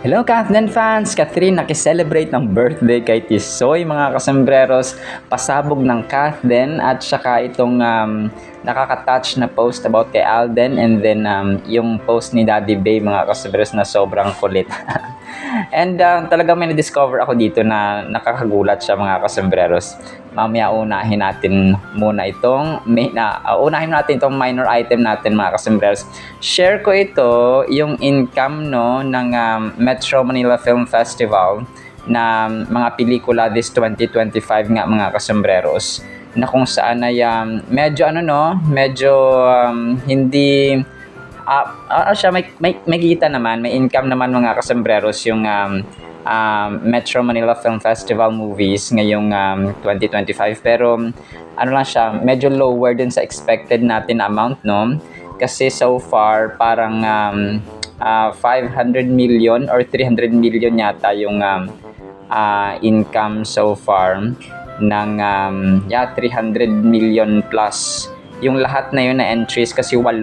Hello Kathleen fans! Catherine nakiselebrate ng birthday kay Tisoy mga kasembreros. Pasabog ng Kathleen at saka itong nakaka-touch na post about kay Alden and then yung post ni Daddy Bay mga kasembreros na sobrang kulit. And talagang may na-discover ako dito na nakakagulat siya mga kasembreros. Mamaya unahin natin muna itong unahin natin itong minor item natin mga kasembreros. Share ko ito yung income no ng Metro Manila Film Festival na mga pelikula this 2025 nga mga kasembreros na kung saan ay medyo hindi siya may kita naman, may income naman mga kasembreros yung Metro Manila Film Festival movies ngayong 2025 pero ano lang siya, medyo lower din sa expected natin amount no kasi so far parang 500 million or 300 million yata yung income so far ng 300 million plus yung lahat na yun na entries kasi 8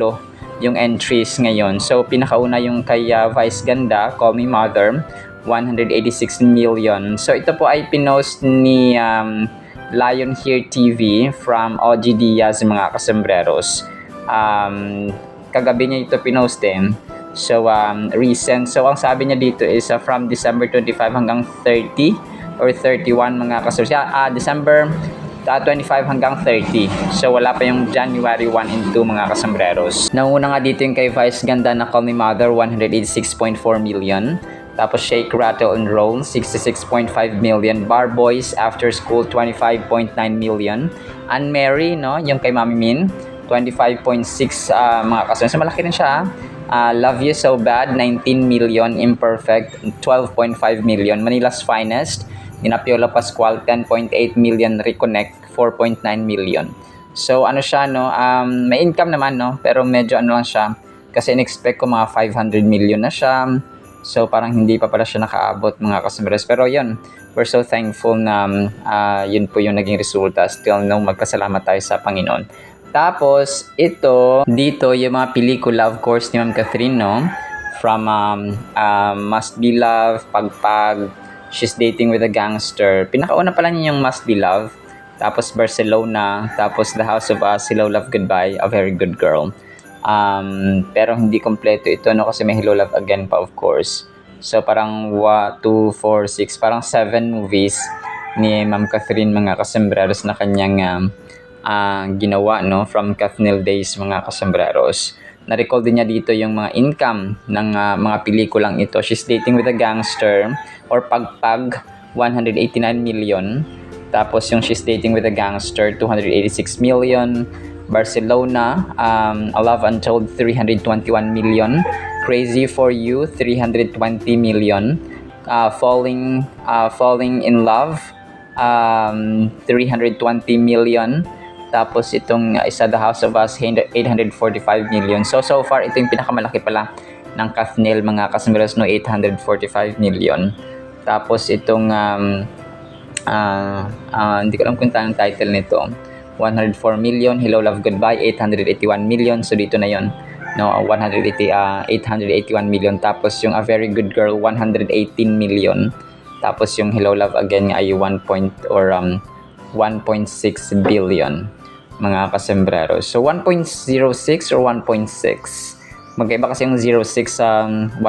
yung entries ngayon. So pinakauna yung kay Vice Ganda, Call Me Mother, 186 million. So ito po ay pinost ni Lion Here TV from OG Diaz mga kasembreros. Kagabi niya ito pinost din. So recent. So ang sabi niya dito is from December 25 hanggang 30 or 31 mga kasembreros. December 25 hanggang 30. So wala pa yung January 1 and 2 mga kasembreros. Nauna nga dito yung kay Vice Ganda na Call Me Mother, 186.4 million. Tapos Shake, Rattle and Roll, 66.5 million. Bar Boys After School, 25.9 million. Anne Mary, no, yung kay Mami Min, 25.6 mga kasembreros. So malaki rin siya. Love You So Bad, 19 million. Imperfect, 12.5 million. Manila's Finest, Ninapiola Pascual, 10.8 million. Reconnect, 4.9 million. So ano siya no, may income naman no, pero medyo ano lang siya kasi in-expect ko mga 500 million na siya. So parang hindi pa pala siya nakaabot mga kasembreros. Pero yun, we're so thankful na yun po yung naging resulta. Still no, magpasalamat tayo sa Panginoon. Tapos ito, dito yung mga pelikula of course ni Ma'am Catherine no, from Must Be Love, Pagpag, She's Dating with a Gangster. Pinakauna pala niya yung Must Be Love. Tapos Barcelona. Tapos The House of Us, Hello Love Goodbye, A Very Good Girl. Pero hindi kompleto ito no kasi may Hello Love Again pa of course. So parang 2, 4, 6, parang 7 movies ni Ma'am Catherine mga kasembreros na kanyang ginawa no from Kathnil days mga kasembreros. Na-recall din niya dito yung mga income ng mga pelikulang ito. She's Dating with a Gangster or Pagpag, 189 million. Tapos yung She's Dating with a Gangster, 286 million. Barcelona, A Love Untold, 321 million. Crazy for You, 320 million. Falling in Love, 320 million. Tapos itong isa The House of Us, 845 million. So far ito yung pinakamalaki pala ng Kathnil mga kasembreros no, 845 million. Tapos itong hindi ko alam kung tayong title nito, 104 million. Hello Love Goodbye, 881 million. So dito na yon no, 881 million. Tapos yung A Very Good Girl, 118 million. Tapos yung Hello Love Again ay 1.6 billion mga kasembreros. So 1.06 or 1.6. Magkaiba kasi yung 06 sa 1.6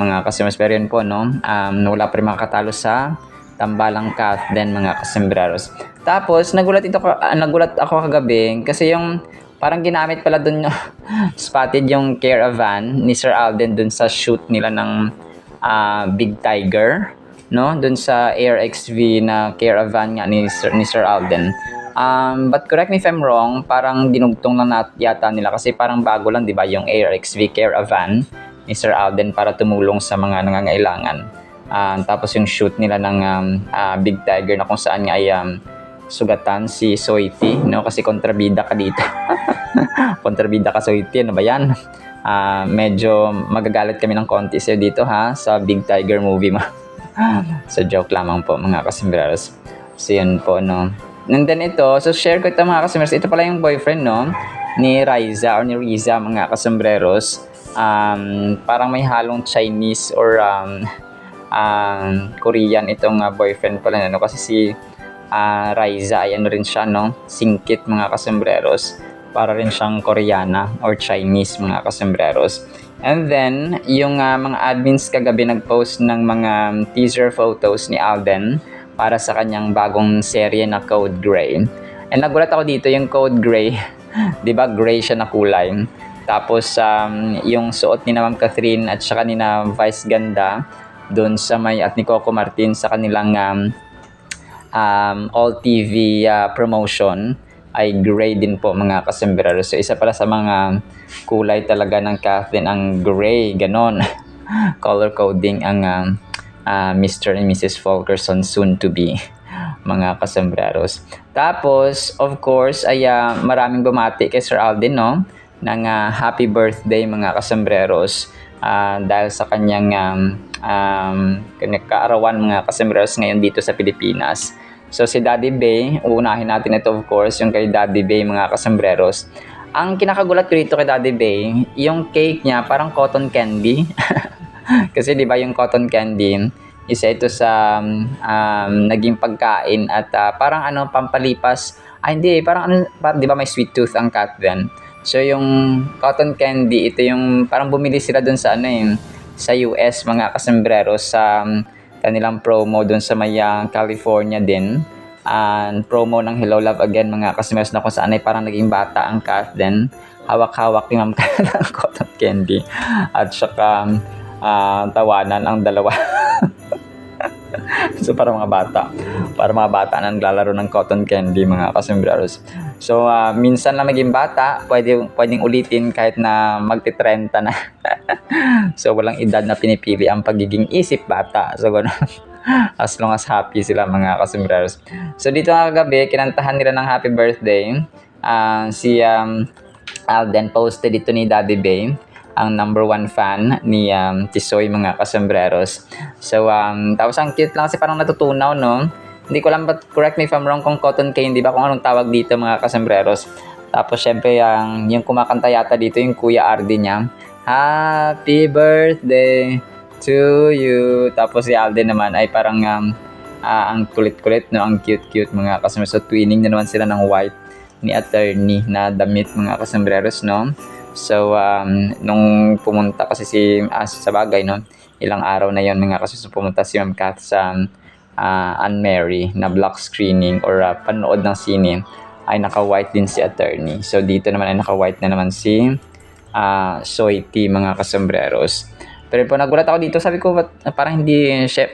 mga kasembreros. Pero yun po no, wala pa rin makakatalo sa Tambalang Kathleen mga kasembreros. Tapos nagulat ako kagabi kasi yung parang ginamit pala dun spotted yung caravan ni Sir Alden dun sa shoot nila ng Big Tiger no, dun sa Air XV na caravan nga ni Sir Alden. But correct me if I'm wrong, parang dinugtong lang yata nila kasi parang bago lang 'di ba yung Air XV caravan ni Sir Alden para tumulong sa mga nangangailangan. Tapos yung shoot nila ng Big Tiger na kung saan nga ay sugatan si Soiti no kasi kontrabida ka dito. Kontrabida ka Soiti, ano ba 'yan? Medyo magagalit kami ng konti sa dito ha sa Big Tiger movie mo. So joke lamang po mga kasembreros. So yun po no. And then ito, so share ko ito mga kasembreros. Ito pala yung boyfriend no ni Riza or ni Riza mga kasembreros. parang may halong Chinese or Korean itong boyfriend pala na, no? Kasi si Raiza ay ano rin siya, no? Singkit mga kasembreros. Para rin siyang Koreana or Chinese mga kasembreros. And then, yung mga admins kagabi nag-post ng mga teaser photos ni Alden para sa kanyang bagong serye na Code Gray. And nagulat ako dito, yung Code Gray, 'di ba gray siya na kulay. Tapos yung suot ni Ma'am Catherine at saka ni na Vice Ganda doon sa may at ni Coco Martin sa kanilang all TV promotion ay gray din po mga kasembrero. So isa pala sa mga kulay talaga ng Kathleen ang gray, ganon. Color coding ang Mr. and Mrs. Fulkerson soon to be mga kasembreros. Tapos of course ay maraming bumati kay Sir Alden, no, ng happy birthday mga kasembreros dahil sa kanyang kaarawan mga kasembreros ngayon dito sa Pilipinas. So si Daddy Bay, uunahin natin ito of course, yung kay Daddy Bay mga kasembreros. Ang kinakagulat ko dito kay Daddy Bay, yung cake niya parang cotton candy. Kasi di ba yung cotton candy, isa ito sa naging pagkain at parang pampalipas. Hindi, parang di ba may sweet tooth ang cat then. So yung cotton candy, ito yung parang bumili sila dun sa sa US mga kasembreros sa kanilang promo dun sa may California din. Promo ng Hello Love Again mga kasembreros na kung saan ay parang naging bata ang cat then. Hawak-hawak ni Ma'am Kat ang cotton candy. At saka tawanan ang dalawa. So para mga bata na naglalaro ng cotton candy mga kasembreros. So minsan lang maging bata, pwedeng ulitin kahit na magti-30 na. So walang edad na pinipili ang pagiging isip bata. So ganoon. As long as happy sila mga kasembreros. So dito nga kagabi, kinantahan nila ng happy birthday. Si Alden posted dito ni Daddy Bay, ang number 1 fan ni Tisoy mga kasembreros. So tapos ang cute lang kasi parang natutunaw, no? Hindi ko lang, but correct me if I'm wrong, kung cotton candy ba, kung anong tawag dito mga kasembreros. Tapos syempre yung kumakanta yata dito yung Kuya Ardi niya, happy birthday to you. Tapos si Alden naman ay parang ang kulit-kulit, no? Ang cute-cute mga kasembreros. So twinning na naman sila ng white ni attorney na damit mga kasembreros, no? So nung pumunta kasi sa bagay, no, ilang araw na yon mga kasi pumunta si Ma'am Kath sa Anne Mary na block screening or panood ng sine, ay naka-white din si attorney. So dito naman ay naka-white na naman si Soiti mga kasembreros. Pero po nagulat ako dito, sabi ko parang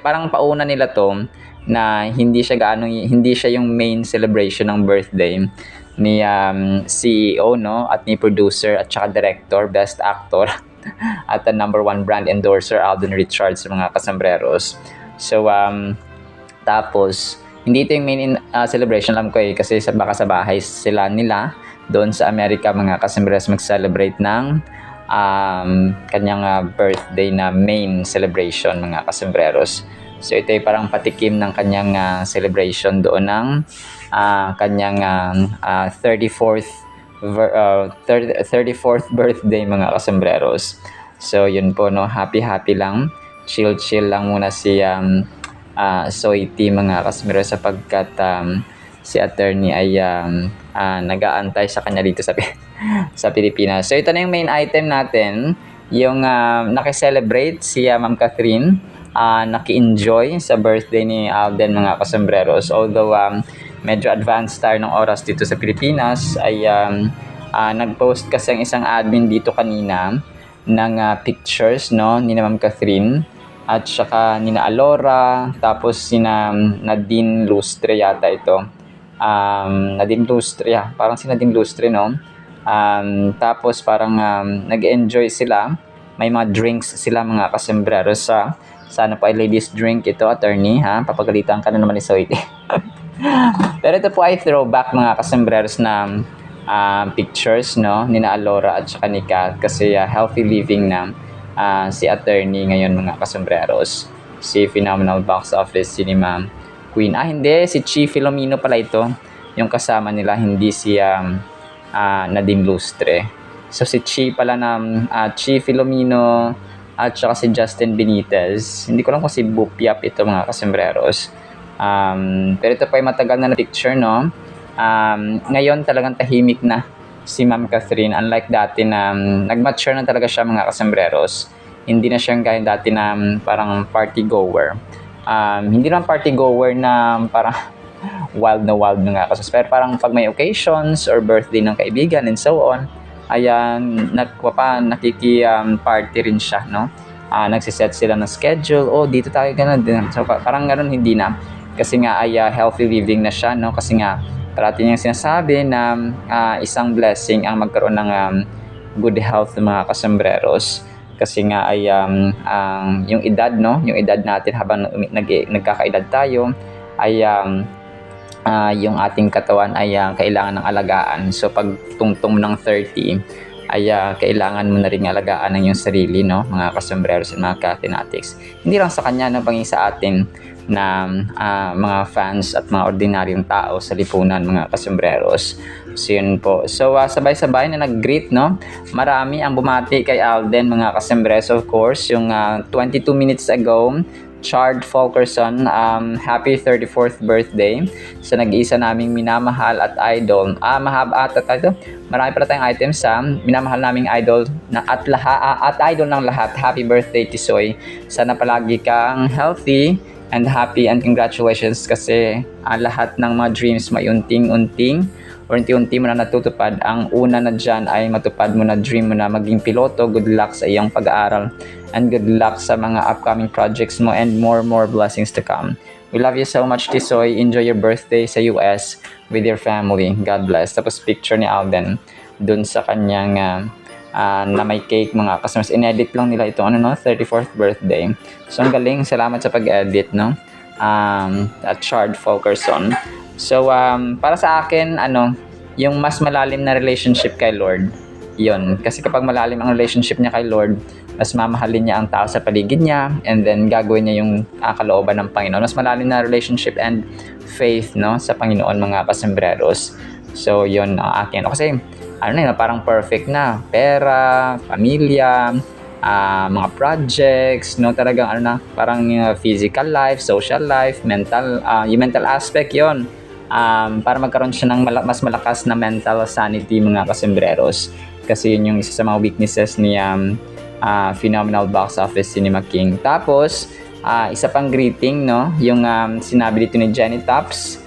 parang pauna nila to na hindi siya yung main celebration ng birthday ni CEO, no, at ni producer at saka director, best actor at the number 1 brand endorser Alden Richards mga kasembreros. So tapos hindi ito yung main celebration, alam ko kasi baka sa bahay nila doon sa Amerika mga kasembreros mag-celebrate ng kanyang birthday na main celebration mga kasembreros. So ito ay parang patikim ng kanyang celebration doon ng kanyang 34th birthday mga kasembreros. So yun po, no, happy lang, chill lang muna si Soiti mga kasembreros sapagkat si attorney ay nag-aantay sa kanya dito sa Pilipinas. So ito na yung main item natin, yung naki-celebrate si Ma'am Catherine, naki-enjoy sa birthday ni Alden mga kasembreros. Although medyo advanced tayo ng oras dito sa Pilipinas, ay nag-post kasi ang isang admin dito kanina ng pictures, no, ni Ma'am Catherine at saka ni Alora, tapos si Nadine Lustre yata ito. Nadine Lustre, parang si Nadine Lustre, no? Tapos parang nag-enjoy sila. May mga drinks sila mga kasembreros. Sana po ay ladies drink ito, attorney, papagalitan ka na naman ni Soiti. Pero ito po ay throwback mga kasembreros na pictures, no, ni Alora at saka ni Kat, kasi healthy living na si attorney ngayon mga kasembreros. Si phenomenal box office cinema queen. Hindi, si Chi Filomeno pala ito yung kasama nila, hindi si Nadine Lustre. So si Chi pala na Chi Filomeno at saka si Justin Benitez. Hindi ko lang kung si Bupiap ito mga kasembreros. Pero ito pa yung matagal na picture, no? Ngayon talagang tahimik na si Ma'am Catherine. Unlike dati na nag-mature na talaga siya mga kasembreros. Hindi na siya gaya dati na parang party goer. Hindi naman party goer na parang wild na mga kasembreros. Pero parang pag may occasions or birthday ng kaibigan and so on, ayan, nakiki-party rin siya, no? Nagsiset sila ng schedule, dito tayo ganun din. So parang ganun hindi na. Kasi nga ay healthy living na siya, no? Kasi nga parati niyang sinasabi na isang blessing ang magkaroon ng good health ng mga kasembreros. Kasi nga ay yung edad, no? Yung edad natin habang nagkakaedad tayo ay yung ating katawan ay kailangan ng alagaan. So pag tungtong ng 30 ay kailangan mo na rin alagaan ng iyong sarili, no? Mga kasembreros at mga katinatics. Hindi lang sa kanya, no? Panging sa atin na mga fans at mga ordinaryong tao sa lipunan, mga kasembreros. So yun po. So sabay-sabay na nag-greet, no? Marami ang bumati kay Alden, mga kasembreros. Of course, yung 22 minutes ago, Chard Fulkerson, happy 34th birthday sa nag-iisa naming minamahal at idol. Mahaba at ito. Marami pala tayong items sa minamahal naming idol at idol ng lahat. Happy birthday, Tisoy. Sana palagi kang healthy and happy and congratulations kasi lahat ng mga dreams may unti-unti mo na natutupad. Ang una na dyan ay matupad mo na dream mo na maging piloto. Good luck sa iyong pag-aaral and good luck sa mga upcoming projects mo and more blessings to come. We love you so much, Tisoy. Enjoy your birthday sa US with your family. God bless. Tapos picture ni Alden dun sa kanyang na may cake, mga customers. In-edit lang nila ito, 34th birthday. So ang galing, salamat sa pag-edit, no? At Chard Fulkerson. So para sa akin, yung mas malalim na relationship kay Lord, yun. Kasi kapag malalim ang relationship niya kay Lord, mas mamahalin niya ang tao sa paligid niya, and then gagawin niya yung kalooban ng Panginoon. Mas malalim na relationship and faith, no, sa Panginoon, mga kasembreros. So yun ang akin. Kasi parang perfect na. Pera, pamilya, mga projects, no, talagang parang physical life, social life, yung mental aspect yon. Para magkaroon siya ng mas malakas na mental sanity, mga kasembreros. Kasi yun yung isa sa mga weaknesses ni phenomenal box office Cinema King. Tapos isa pang greeting, no, yung sinabi dito ni Jenny Tops.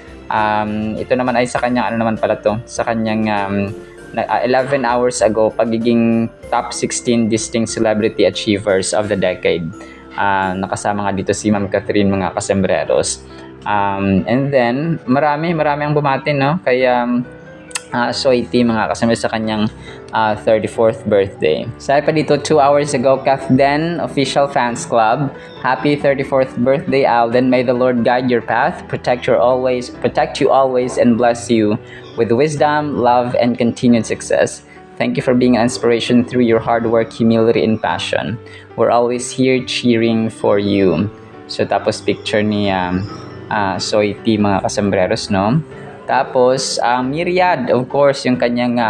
Ito naman ay sa kanyang sa kanyang 11 hours ago, pagiging top 16 distinct celebrity achievers of the decade. Nakasama nga dito si Ma'am Catherine, mga kasembreros. And then marami ang bumati, no, kay Soiti, mga kasama, sa kanyang 34th birthday. Sabi pa dito, 2 hours ago, Kathden Official Fans Club, happy 34th birthday, Alden. May the Lord guide your path, protect you always, and bless you with wisdom, love, and continued success. Thank you for being an inspiration through your hard work, humility, and passion. We're always here cheering for you. So tapos picture ni Soiti, mga kasembreros, no? Tapos Myriad, of course, yung kanyang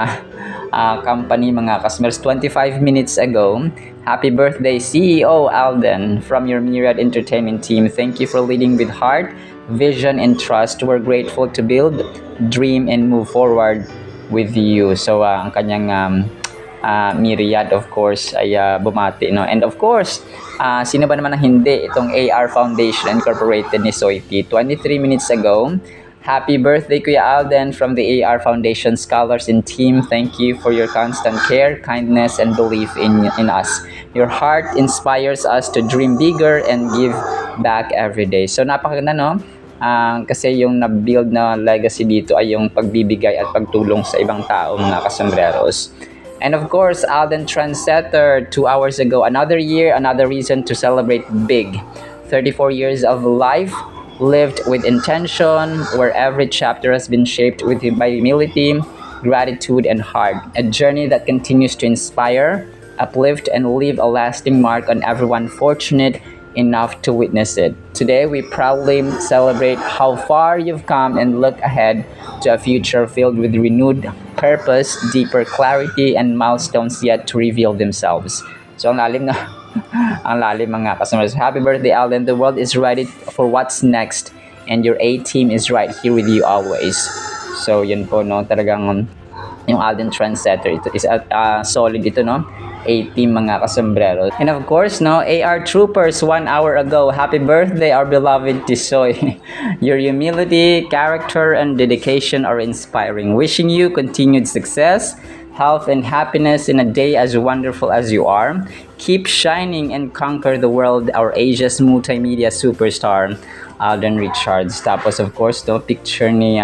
company, mga customers. 25 minutes ago, happy birthday, CEO Alden, from your Myriad Entertainment team. Thank you for leading with heart, vision, and trust. We're grateful to build, dream, and move forward with you. So ang kanyang Myriad, of course, ay bumati, no? And of course, sino ba naman ang hindi, itong AR Foundation Incorporated ni Soiti. 23 minutes ago, happy birthday, Kuya Alden, from the AR Foundation Scholars and team. Thank you for your constant care, kindness, and belief in us. Your heart inspires us to dream bigger and give back every day. So napakaganda, no? Kasi yung na-build na legacy dito ay yung pagbibigay at pagtulong sa ibang tao, mga kasembreros. And of course, Alden Trendsetter, 2 hours ago, another year, another reason to celebrate big. 34 years of life lived with intention, where every chapter has been shaped by humility, gratitude, and heart. A journey that continues to inspire, uplift, and leave a lasting mark on everyone fortunate enough to witness it. Today, we proudly celebrate how far you've come and look ahead to a future filled with renewed purpose, deeper clarity, and milestones yet to reveal themselves. So ang lalim na ang lalim mga customers. Happy birthday, Alden. The world is ready for what's next and your A-team is right here with you always. So yun po no, talagang yung Alden Trendsetter ito is solid ito no. A-team mga kasombrero. And of course, no, AR Troopers 1 hour ago. Happy birthday, our beloved Tisoy. Your humility, character, and dedication are inspiring. Wishing you continued success, health, and happiness in a day as wonderful as you are. Keep shining and conquer the world, our Asia's multimedia superstar, Alden Richards. Tapos, of course, to picture ni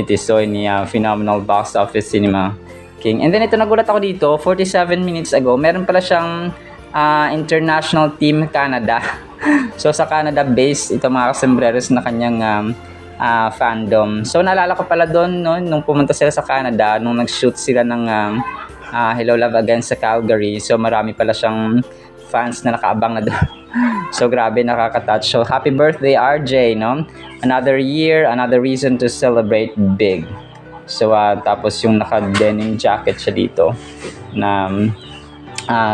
Tisoy, ni Phenomenal Box Office Cinema King. And then ito nagulat ako dito, 47 minutes ago, meron pala siyang international team Canada. So sa Canada based ito mga kasembreros na kanyang fandom. So naalala ko pala doon no, nung pumunta sila sa Canada, nung nag-shoot sila ng Hello Love Again sa Calgary. So marami pala siyang fans na nakaabang na doon. So grabe, nakaka-touch. So happy birthday RJ, no? Another year, another reason to celebrate big. So tapos yung naka-denim jacket siya dito na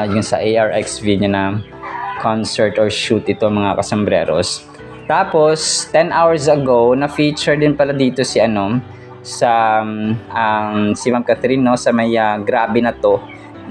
yung sa ARXV niya na concert or shoot ito mga kasambreros. Tapos 10 hours ago na-feature din pala dito si sa si Ma'am Catherine no, sa may grabe na to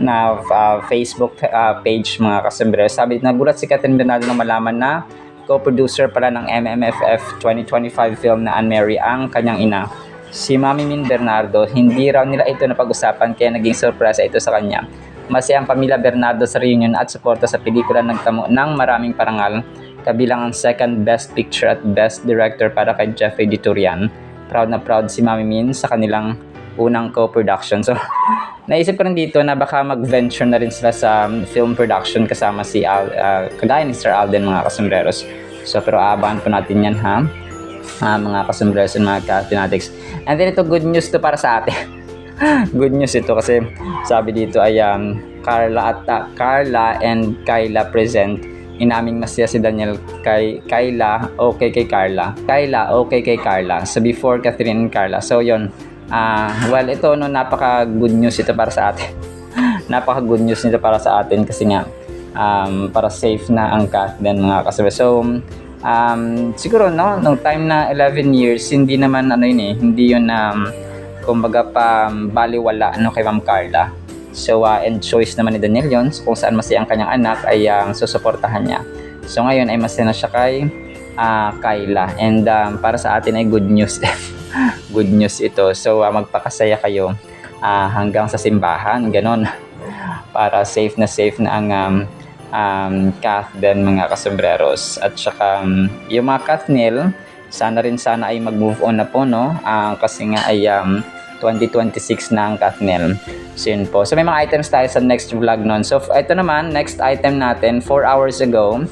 na Facebook page mga kasambreros. Sabi nagulat si Catherine Bernardo na malaman na co-producer pala ng MMFF 2025 film na Anne-Marie ang kanyang ina, si Mami Min Bernardo. Hindi raw nila ito napag-usapan kaya naging sorpresa ito sa kanya. Masaya ang pamilya Bernardo sa reunion at suporta sa pelikula nagtamo ng maraming parangal, kabilang ang second best picture at best director para kay Jeffrey Diturian. Proud na proud si Mami Min sa kanilang unang co-production. So naisip ko rin dito na baka mag-venture na rin sila sa film production kasama si kagaya ni Sir Alden mga kasambreros. So pero aabangan po natin yan ha, mga kasambreros and mga ka-Tinatics. And then ito, good news to para sa atin. Good news ito kasi sabi dito ay Carla and Kyla present. Inaming masaya si Daniel kay Kyla, okay kay Carla. Kyla, okay kay Carla. So before Catherine and Carla. So yun, well ito no, napaka good news ito para sa atin. Napaka good news nito para sa atin kasi nga para safe na ang Catherine mga kasabay. So siguro no, nung time na 11 years hindi naman hindi yun kumbaga pa baliwala kay Ma'am Carla. So and choice naman ni Daniel yun, so, kung saan masaya ang kanyang anak ay susuportahan niya. So ngayon ay masaya na siya kay Kyla and para sa atin ay good news. Good news ito. So magpakasaya kayo hanggang sa simbahan, ganon, para safe na ang Catherine mga kasambreros. At saka yung mga Kathniel, sana ay mag-move on na po no, kasi nga ay 2026 na ang Kathniel. So yun po. So may mga items tayo sa next vlog nun. So ito naman, next item natin, 4 hours ago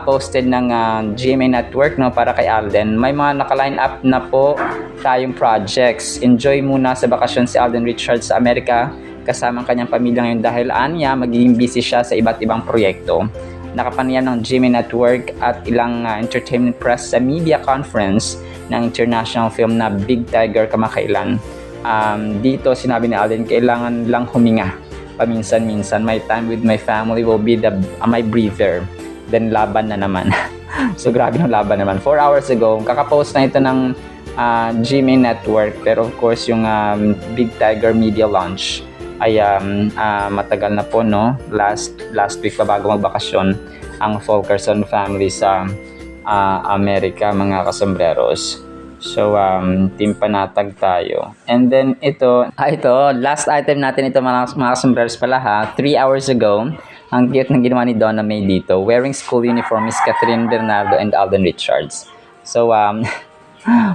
posted ng GMA Network no, para kay Alden. May mga naka-line up na po tayong projects. Enjoy muna sa bakasyon si Alden Richards sa Amerika kasama ang kanyang pamilya ngayon dahil anya magiging busy siya sa iba't ibang proyekto. Nakapanayam ng GMA Network at ilang entertainment press sa media conference ng international film na Big Tiger kamakailan. Dito sinabi ni Alden, kailangan lang huminga paminsan-minsan. My time with my family will be my breather. Then laban na naman. So grabe ng laban naman. 4 hours ago, kakapost na ito ng GMA Network. Pero of course yung Big Tiger media launch ay matagal na po no. Last week pa bago magbakasyon ang Fulkerson family sa Amerika mga kasambreros. So team panatag tayo. And then ito last item natin ito mga kasambreros pala ha. 3 hours ago, ang cute ng ginawa ni Donna May dito. Wearing school uniform is Catherine Bernardo and Alden Richards. So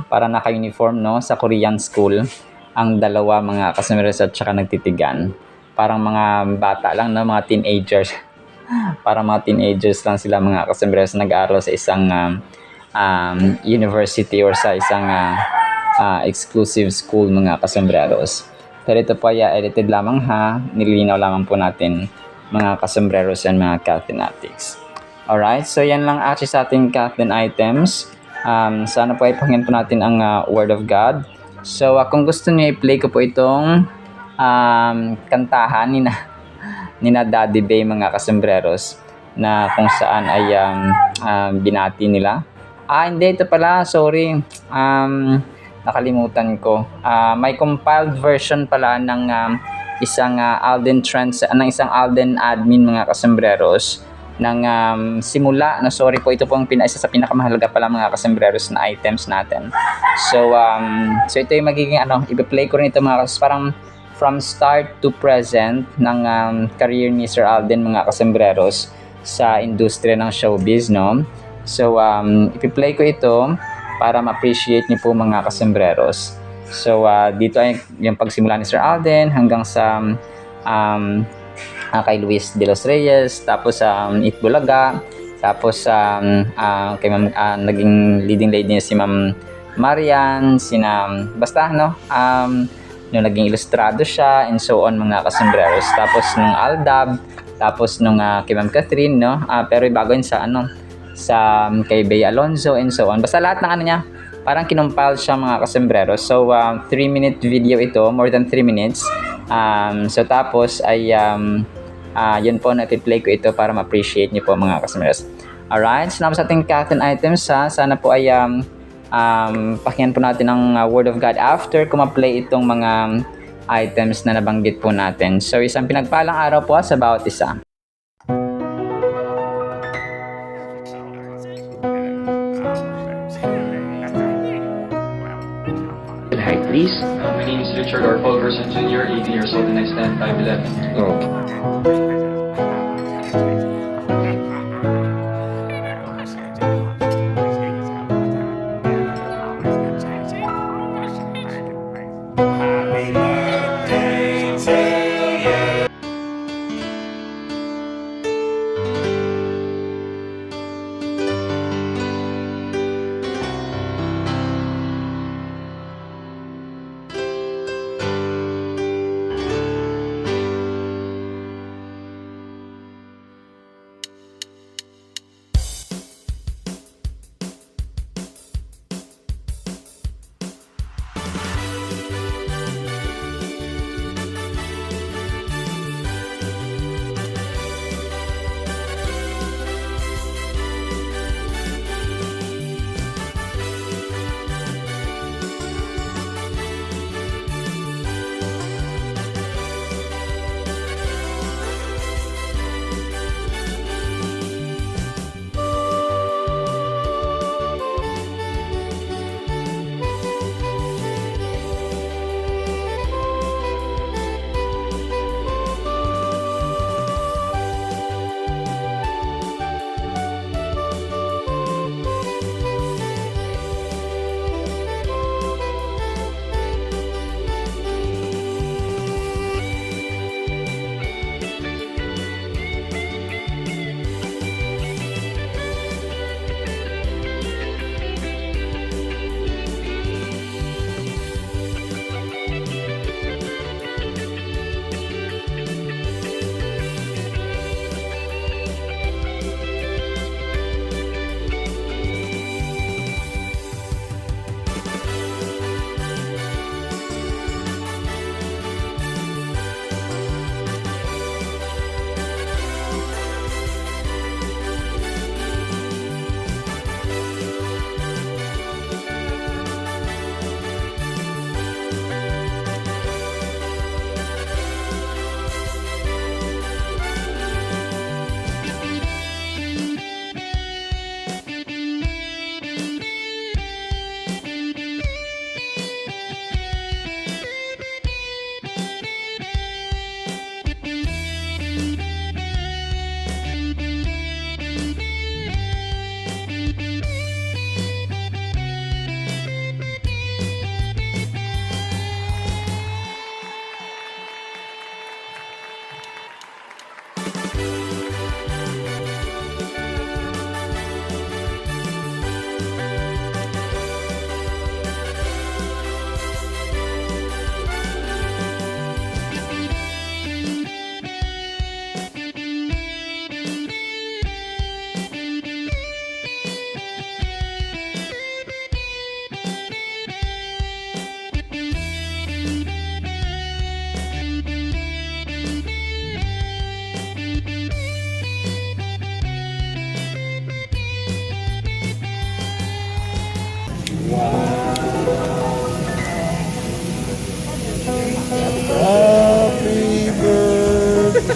para naka-uniform no sa Korean school ang dalawa mga kasambreros at saka nagtitigan. Parang mga bata lang no, mga teenagers. Parang mga teenagers lang sila mga kasambreros nag-aaral sa isang university or sa isang exclusive school mga kasambreros. Pero ito po ay edited lamang ha, nililinaw lamang po natin mga kasambreros and mga Cathinatics. Alright, so yan lang actually sa ating Cathin items. Sana po ay pakinggan po natin ang Word of God So, kung gusto niyo i-play ko po itong kantahan ni na Daddy Bay mga kasembreros na kung saan ay binati nila. Hindi, ito pala, sorry. Nakalimutan ko. May compiled version pala ng isang isang Alden admin mga kasembreros ng simula na sorry po ito po ang isa sa pinakamahalaga pala mga kasembreros na items natin. So ito yung magiging i-play ko rin ito mga parang from start to present ng career ni Sir Alden mga kasembreros sa industriya ng showbiz, no? So i-play ko ito para ma-appreciate niyo po mga kasembreros. So dito ay yung pagsimula ni Sir Alden hanggang sa kay Luis de los Reyes, tapos Itbulaga, tapos kay naging leading lady niya si Ma'am Marian, basta nung naging ilustrado siya and so on mga kasembreros. Tapos nung Aldab, tapos nung kay Ma'am Catherine, no? Pero bago yun sa kay Bea Alonzo and so on. Basta lahat ng niya, parang kinumpile siya mga kasembreros. So 3-minute video ito, more than 3 minutes. So tapos ay yun po, na-play ko ito para ma-appreciate niyo po mga kasembreros. Alright, so naman sa ating captain items sana po ay pakinggan po natin ang Word of God after ko ma-play itong mga items na nabanggit po natin. So isang pinagpalang araw po sa bawat isa. Hi, please. My name is Richard R. Fulgerson Jr., 18 years old, and I stand 5'11". Oh.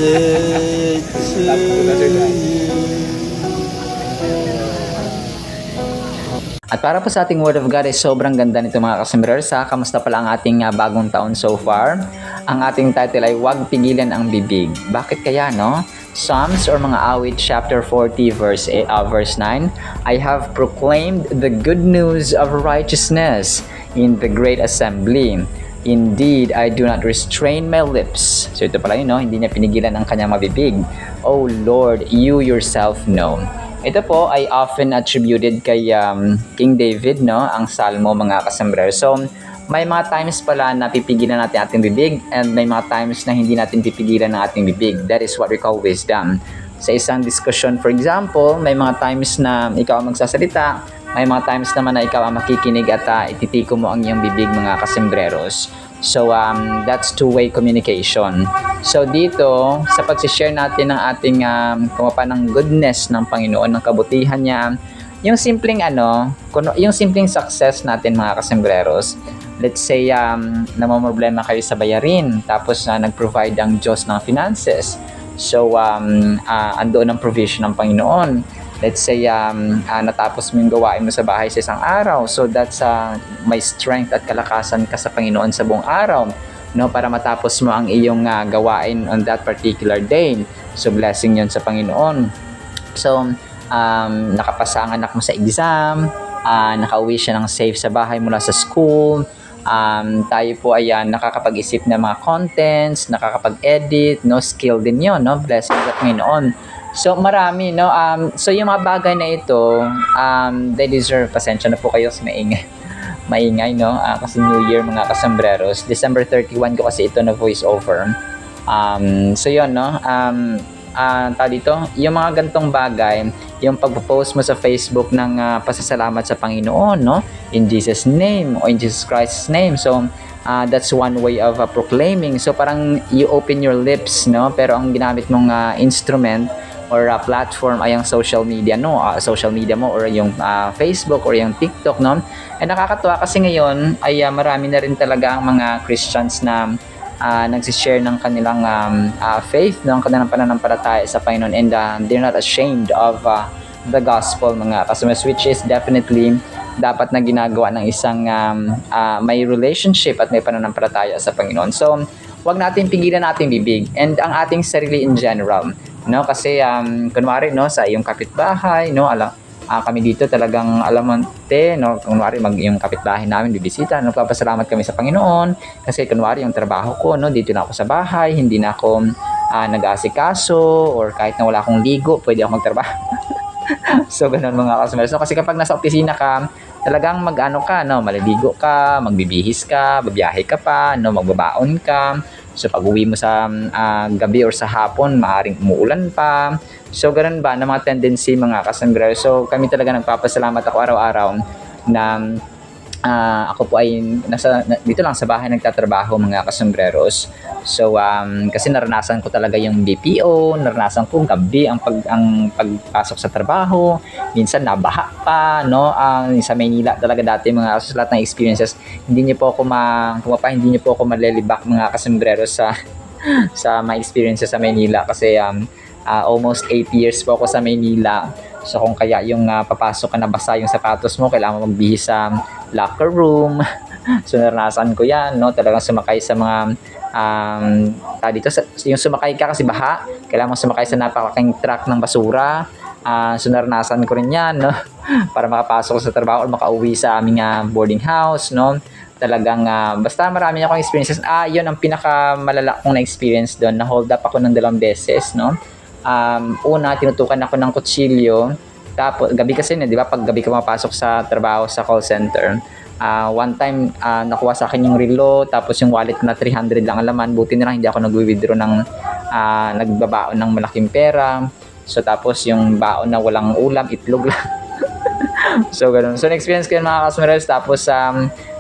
At para po sa ating Word of God ay sobrang ganda nito mga kasimbrers. Kamusta pala ang ating bagong taon so far? Ang ating title ay Huwag Pigilan ang Bibig. Bakit kaya no? Psalms or mga awit chapter 40 verse 9, I have proclaimed the good news of righteousness in the great assembly. Indeed, I do not restrain my lips. So ito pala yun, no? Hindi niya pinigilan ang kanyang mabibig. Oh Lord, you yourself know. Ito po ay often attributed kay King David, no? Ang salmo mga kasambrero. So, may mga times pala na pipigilan natin ating bibig and may mga times na hindi natin pipigilan ang ating bibig. That is what we call wisdom. Sa isang discussion, for example, may mga times na ikaw ang magsasalita, may mga times naman na ikaw ang makikinig at ititiko mo ang iyong bibig mga kasembreros. So, that's two-way communication. So, dito, sa pag-share natin ng ating kumapa ng goodness ng Panginoon, ng kabutihan niya, yung simpleng yung simpleng success natin mga kasembreros, let's say, namamroblema kayo sa bayarin, tapos nag-provide ang Diyos ng finances. So, andoon ang provision ng Panginoon. Let's say, natapos mo yung gawain mo sa bahay sa isang araw. So, that's may strength at kalakasan ka sa Panginoon sa buong araw, no? Para matapos mo ang iyong gawain on that particular day. So, blessing yun sa Panginoon. So, nakapasa ang anak mo sa exam, nakauwi siya ng safe sa bahay mula sa school, tayo po ay nakakapag-isip ng mga contents, nakakapag-edit, no? Skill din yun, no? Blessing sa Panginoon. So, marami, no? So, yung mga bagay na ito, they deserve, pasensya na po kayo sa maingay, no? Kasi New Year, mga kasambreros. December 31 ko kasi ito na voice over. So, yun, no? Dito, yung mga gantong bagay, yung pagpo-post mo sa Facebook ng pasasalamat sa Panginoon, no? In Jesus' name, o in Jesus Christ's name. So, that's one way of proclaiming. So, parang you open your lips, no? Pero ang ginamit mong instrument or platform ay ang social media, no? Social media mo or yung Facebook or yung TikTok, no? And nakakatuwa kasi ngayon ay marami na rin talaga ang mga Christians na nagsishare ng kanilang faith, ng kanilang pananampalataya sa Panginoon, and they're not ashamed of the gospel, mga kasumers, which is definitely dapat na ginagawa ng isang may relationship at may pananampalataya sa Panginoon. So, wag natin pigilan ating bibig and ang ating sarili in general, no? Kasi kunwari, no, sa iyong kapitbahay, no, kami dito talagang no, kunwari yung kapitbahay namin bibisita, nagpapasalamat kami sa Panginoon kasi kunwari yung trabaho ko, no, dito na ako sa bahay, hindi na ako nag-aasikaso, or kahit na wala akong ligo, pwede ako magtrabaho. So, ganun mga customers. So, kasi kapag nasa opisina ka, talagang maliligo ka, magbibihis ka, babiyahe ka pa, no, magbabaon ka. So, pag uwi mo sa gabi or sa hapon, maaaring umuulan pa. So, ganun ba na mga tendency mga kasambreros. So, kami talaga nagpapasalamat ako araw-araw na ako po ay dito lang sa bahay nagtatrabaho mga kasambreros. So, kasi naranasan ko talaga yung BPO, naranasan ko gabi ang pagpasok sa trabaho. Minsan nabaha pa, no? Sa Maynila talaga dati mga lahat ng experiences. Hindi niyo po ako hindi niyo po ako malilibak mga kasambreros sa my experiences sa Maynila kasi almost 8 years po ako sa Maynila. So kung kaya yung papasok ka na basa yung sapatos mo, kailangan mo magbihis sa locker room. So naranasan ko yan, no? Talagang sumakay sa mga yung sumakay ka kasi baha, kailangan mo sumakay sa napakalaking truck ng basura. So naranasan ko rin yan, no? Para makapasok sa trabaho or makauwi sa aming boarding house, no? Talagang basta marami akong experiences. Yun ang pinakamalala kong na-experience doon. Na-hold up ako ng 2 beses, no? Una, tinutukan ako ng kutsilyo. Tapos, gabi kasi di ba? Pag gabi ka mapasok sa trabaho sa call center, one time, nakuha sa akin yung relo, tapos yung wallet na 300 lang ang laman. Buti na lang hindi ako nag-withdraw nagbabaon ng malaking pera. So, tapos yung baon na walang ulam, itlog lang. So, ganun. So, na-experience ko yun mga customers. Tapos,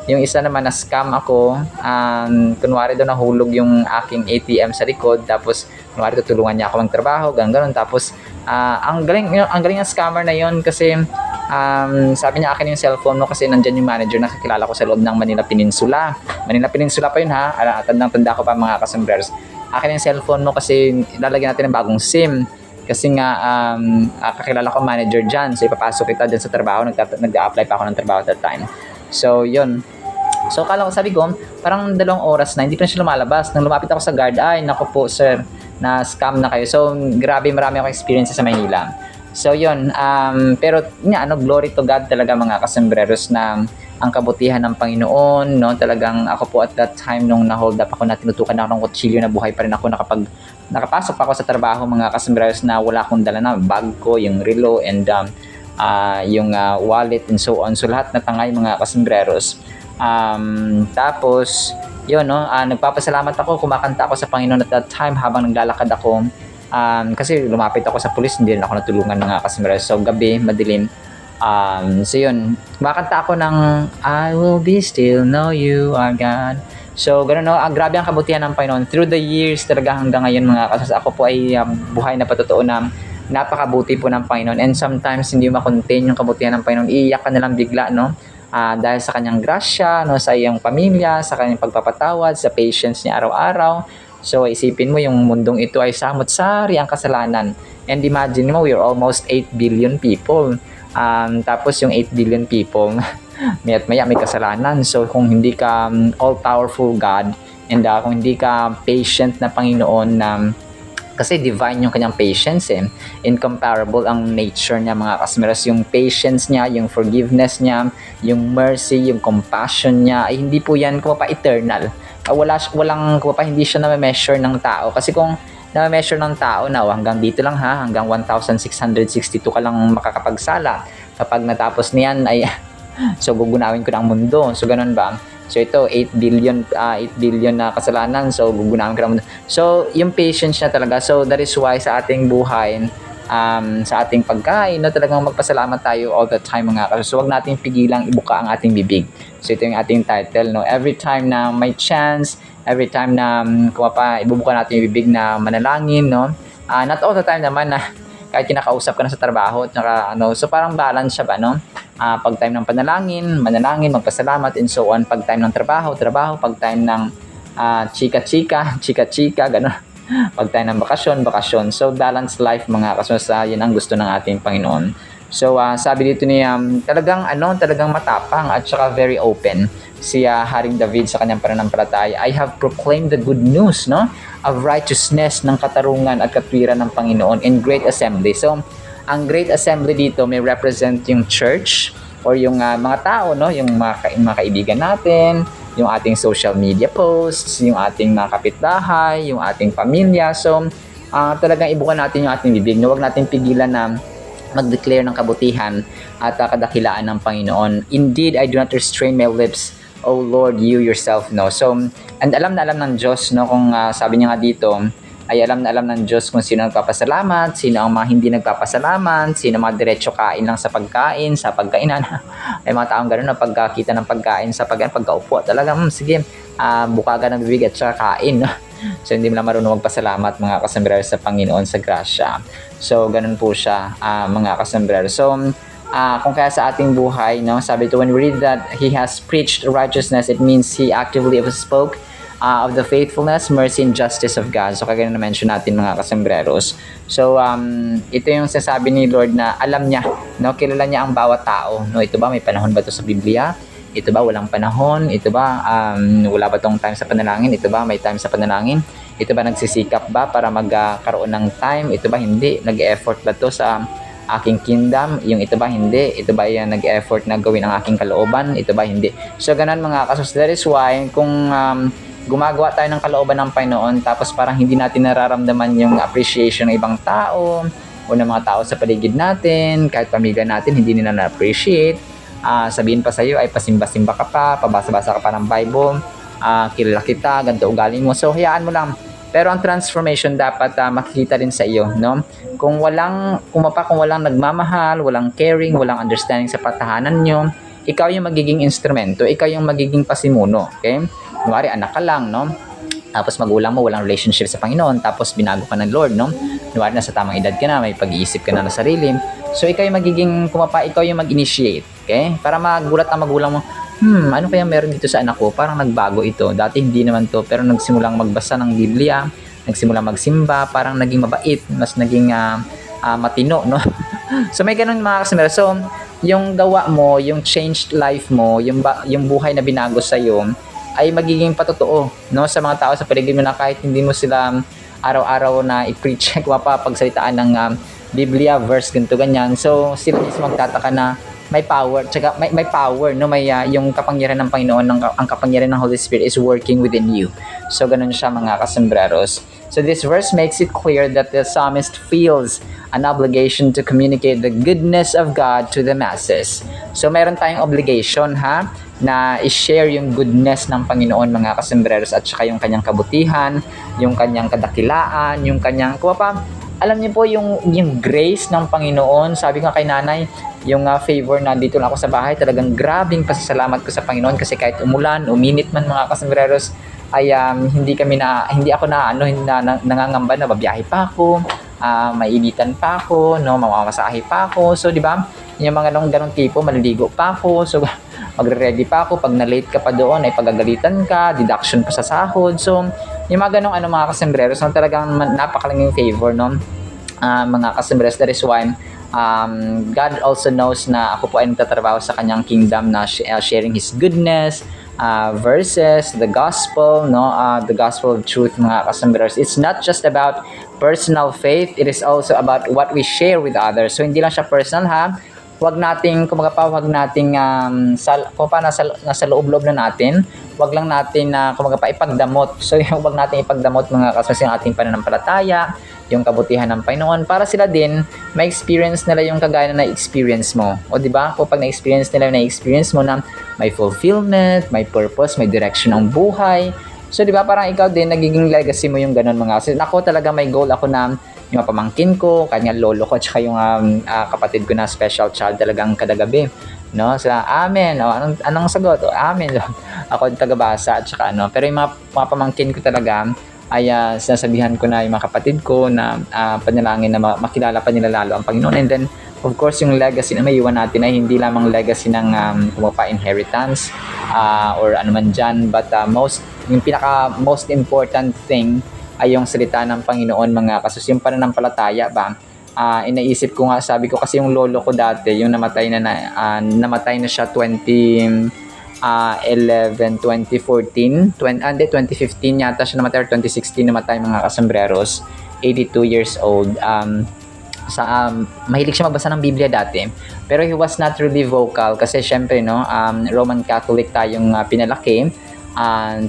yung isa naman na scam ako, kunwari doon nahulog yung aking ATM sa likod, tapos kunwari tutulungan niya ako magtrabaho, ganun. Tapos ang galing ng scammer na yon kasi sabi niya akin yung cellphone mo kasi nandyan yung manager na kakilala ko sa loob ng Manila Peninsula. Manila Peninsula pa yun ha, tandang-tanda ko pa mga kasambreros. akin yung cellphone mo kasi ilalagyan natin ng bagong SIM. Kasi nga, kakilala ko manager dyan. So, ipapasok kita dyan sa trabaho. Nag-a-apply pa ako ng trabaho at that time. So, yun. So, kala ko, sabi ko, parang 2 oras na, hindi pa siya lumalabas. Nang lumapit ako sa guard, ay, naku po, sir, na scam na kayo. So, grabe, marami akong experience sa Maynila. So, yun. Pero, glory to God talaga mga kasembreros na ang kabutihan ng Panginoon, no? Talagang ako po at that time, nung na-hold up ako na tinutukan ako ng kutsilyo, na buhay pa rin ako nakapasok pa ako sa trabaho mga kasembreros na wala akong dala na bag ko, yung relo, and yung wallet, and so on. So, lahat natangay mga kasembreros. Tapos, yun, no? Nagpapasalamat ako, kumakanta ako sa Panginoon at that time habang naglalakad ako. Kasi lumapit ako sa pulis, hindi rin ako natulungan mga kasembreros. So, gabi, madilim. So yun, kumakanta ako ng I will be still, know you are God. So gano'n, no? Grabe ang kabutihan ng Panginoon through the years talaga hanggang ngayon mga kasas. Ako po ay buhay na patotoo na napakabuti po ng Panginoon, and sometimes hindi makontain yung kabutihan ng Panginoon, iiyak ka na lang bigla, no? Dahil sa kanyang grasya, no, sa iyong pamilya, sa kanyang pagpapatawad, sa patience niya araw-araw. So isipin mo, yung mundong ito ay samot-sari ang kasalanan, and imagine mo, we're almost 8 billion people. Tapos yung 8 billion people, maya't maya may kasalanan. So kung hindi ka all-powerful God, and kung hindi ka patient na Panginoon, kasi divine yung kanyang patience, incomparable ang nature niya mga kasmeras. Yung patience niya, yung forgiveness niya, yung mercy, yung compassion niya, ay hindi po yan eternal. Hindi siya na-measure ng tao. Kasi kung na-measure ng tao na hanggang dito lang hanggang 1,662 ka lang makakapagsala. Kapag natapos niyan ay so gugunawin ko ng mundo. So ganun ba? So ito 8 billion na kasalanan. So gugunawin ko ng mundo. So yung patience niya talaga. So that is why sa ating buhay, sa ating pagkain, no, talagang magpasalamat tayo all the time mga kaso. So wag nating pigilang ibuka ang ating bibig. So ito yung ating title, no. Every time na may chance, every time na ibubuka natin yung bibig na manalangin, no. Not all the time naman na kahit kinakausap ka na sa trabaho, so parang balance siya ba, no? Pag time ng manalangin, magpasalamat, and so on. Pag time ng trabaho, pag time ng chika-chika, gano'n. Pag time ng bakasyon. So balanced life mga kasunod, yun ang gusto ng ating Panginoon. So sabi dito niya, talagang matapang at saka very open si Haring David sa kanyang pananampalataya. I have proclaimed the good news, no, of righteousness, ng katarungan at katwiran ng Panginoon in great assembly. So ang great assembly dito may represent yung church or yung mga tao, no, yung mga kaibigan natin, yung ating social media posts, yung ating mga kapitbahay, yung ating pamilya. So talagang ibukan natin yung ating bibig, no? Huwag natin pigilan na mag-declare ng kabutihan at kadakilaan ng Panginoon. Indeed, I do not restrain my lips, O Lord, you yourself know. So, and alam na alam ng Diyos, no, kung sabi niya nga dito, ay alam na alam ng Diyos kung sino nagpapasalamat, sino ang mga hindi nagpapasalamat, sino mga diretso kain lang sa pagkain, sa pagkainan. Ay mga taong gano'n na pagkakita ng pagkain sa pagkaupo, talaga, sige, bukagan ng bibig at saka kain, no? So, hindi mo lang marunong magpasalamat mga kasambrero sa Panginoon sa grasya. So, ganun po siya mga kasambrero. So, kung kaya sa ating buhay, no, sabi ito, when we read that He has preached righteousness, it means He actively spoke of the faithfulness, mercy, and justice of God. So, kagaya na mention natin mga kasembreros. So, ito yung sasabi ni Lord na alam niya, no, kilala niya ang bawat tao. No, ito ba, may panahon ba ito sa Biblia? Ito ba walang panahon? Ito ba wala ba tong time sa panalangin? Ito ba may time sa panalangin? Ito ba nagsisikap ba para magkaroon ng time? Ito ba hindi? Nag-e-effort ba to sa aking kingdom? Yung ito ba hindi? Ito ba yan nag-e-effort na gawin ang aking kalooban? Ito ba hindi? So ganun mga kasos. That is why kung gumagawa tayo ng kalooban ng Panginoon tapos parang hindi natin nararamdaman yung appreciation ng ibang tao o ng mga tao sa paligid natin, kahit pamilya natin hindi nila na-appreciate, sabihin pa sa'yo ay pasimba-simba ka pa, pabasa-basa ka pa ng Bible, kilala kita, ganito ugali mo. So hayaan mo lang. Pero ang transformation dapat makikita rin sa iyo, no? Kung walang nagmamahal, walang caring, walang understanding sa patahanan nyo, ikaw yung magiging instrumento, ikaw yung magiging pasimuno, okay? Kunwari anak ka lang, no? Tapos magulang mo walang relationship sa Panginoon, tapos binago ka ng Lord, no? Kunwari nasa tamang edad ka na, may pag-iisip ka na sa sarili. So ikaw yung magiging ikaw yung mag-initiate, okay? Para magulat ang magulang mo, ano kaya meron dito sa anak ko? Parang nagbago ito. Dati hindi naman to, pero nagsimulang magbasa ng Biblia, nagsimula magsimba, parang naging mabait, mas naging matino, no? So may ganun mga kasumero. So yung gawa mo, yung changed life mo, yung buhay na binago sa iyo ay magiging patotoo, no, sa mga tao sa paligid mo na kahit hindi mo sila araw-araw na i-preach, mapapagsalitaan ng Biblia verse ganito ganyan. So sila mismo magtataka na may power, tsaka may power, no, may yung kapangyarihan ng Panginoon, ang kapangyarihan ng Holy Spirit is working within you. So ganun siya mga kasembreros. So this verse makes it clear that the psalmist feels an obligation to communicate the goodness of God to the masses. So meron tayong obligation na i-share yung goodness ng Panginoon mga kasembreros, at saka yung kanyang kabutihan, yung kanyang kadakilaan, yung kanyang alam niyo po yung grace ng Panginoon. Sabi ko kay nanay, yung favor na dito lang ako sa bahay, talagang grabing pasasalamat ko sa Panginoon kasi kahit umulan, uminit man mga kasembreros, ay hindi ako nangangamba na babiyahe pa ako, mainitan pa ako, no, mamamasahe pa ako. So di ba? Yung mga ganong tipo, maliligo pa ako. So magre-ready pa ako, pag na-late ka pa doon ay pagagalitan ka, deduction pa sa sahod. So yung mga ganong mga kasembreros, no, talagang napakalaking favor, no, mga kasembreros. That is why God also knows na ako po ay nagtatrabaho sa kanyang kingdom na sharing His goodness, verses, the gospel, no, the gospel of truth mga kasembreros. It's not just about personal faith, it is also about what we share with others. So hindi lang siya personal wag nating nasa loob-loob na natin, wag lang natin ipagdamot. So wag natin ipagdamot mga kasembreros yung ating pananampalataya, yung kabutihan ng Panginoon, para sila din ma-experience nila yung kagaya na na-experience mo. O di ba? Kapag na-experience mo na may fulfillment, may purpose, may direction ng buhay. So di ba parang ikaw din nagiging legacy mo yung ganun mga. So ako talaga may goal ako na yung mga pamangkin ko, kanya lolo ko, tsaka yung kapatid ko na special child talagang kadagabi. No? Sila, amen. O, anong sagot? O, amen. Ako tagabasa at saka ano. Pero yung mga pamangkin ko talaga, ay sinasabihan ko na yung mga kapatid ko na panalangin na makilala pa nila lalo ang Panginoon. And then, of course, yung legacy na may iwan natin ay hindi lamang legacy ng inheritance or ano man dyan, but yung most important thing ay yung salita ng Panginoon mga kasus. Yung pananampalataya ba? Inaisip ko nga, sabi ko kasi yung lolo ko dati, yung namatay na siya 2014, 2015 yata siya namatay, or 2016 namatay mga kasembreros, 82 years old. Mahilig siya magbasa ng Biblia dati, pero he was not really vocal kasi syempre no, Roman Catholic tayong pinalaki,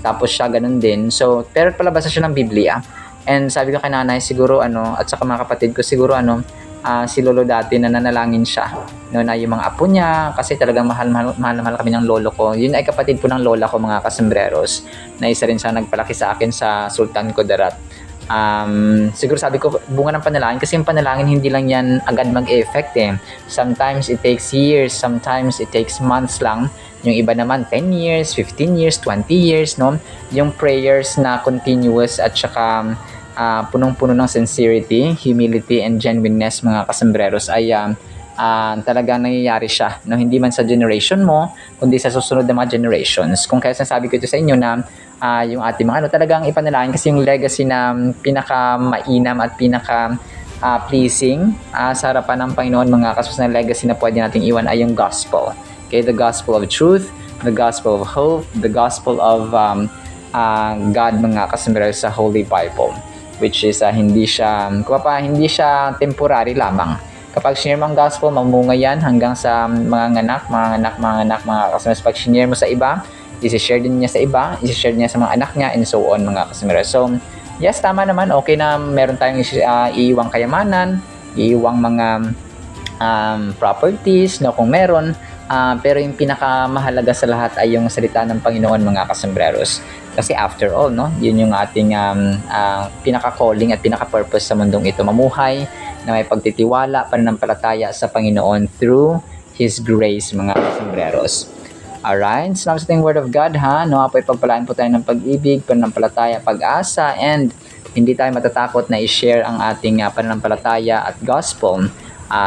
tapos siya ganun din. So pero palabasa siya ng Biblia, and sabi ko kay nanay siguro at saka mga kapatid ko siguro si lolo dati na nanalangin siya, no, na yung mga apo niya, kasi talagang mahal kami ng lolo ko. Yun ay kapatid po ng lola ko mga kasembreros, na isa rin siya nagpalaki sa akin sa Sultan Kudarat. Siguro sabi ko bunga ng panalangin, kasi yung panalangin hindi lang yan agad mag-effect Sometimes it takes years, sometimes it takes months lang. Yung iba naman 10 years, 15 years, 20 years, no? Yung prayers na continuous at saka punong-puno ng sincerity, humility, and genuineness mga kasembreros ay talagang nangyayari siya, no? Hindi man sa generation mo, kundi sa susunod na mga generations. Kung kaya sinasabi ko ito sa inyo na yung ating mga talagang ipanalangin, kasi yung legacy na pinaka-mainam at pinaka-pleasing sa harapan ng Panginoon mga kasus na legacy na pwede nating iwan ay yung gospel. Okay, the gospel of truth, the gospel of hope, the gospel of God mga kasembreros sa Holy Bible, which is hindi siya temporary lamang. Kapag shinare mo ang gospel, mamunga yan hanggang sa mga anak, mga kasembreros. Pag shinare mo sa iba, isi-share din niya sa iba, isi-share niya sa mga anak niya, and so on mga kasembreros. So, yes, tama naman, okay na meron tayong iiwang kayamanan, iiwang mga properties, no, kung meron. Pero yung pinakamahalaga sa lahat ay yung salita ng Panginoon mga kasembreros. Kasi after all, no, yun yung ating pinaka-calling at pinaka-purpose sa mundong ito, mamuhay na may pagtitiwala, pananampalataya sa Panginoon through His grace mga kasembreros. Alright, salamat sa ating Word of God no, po ipagpalaan po tayo ng pag-ibig, pananampalataya, pag-asa, and hindi tayo matatakot na i-share ang ating pananampalataya at gospel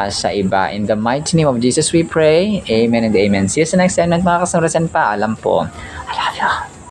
sa iba. In the mighty name of Jesus we pray. Amen and amen. See you sa next segment mga kasembreros, and paalam po.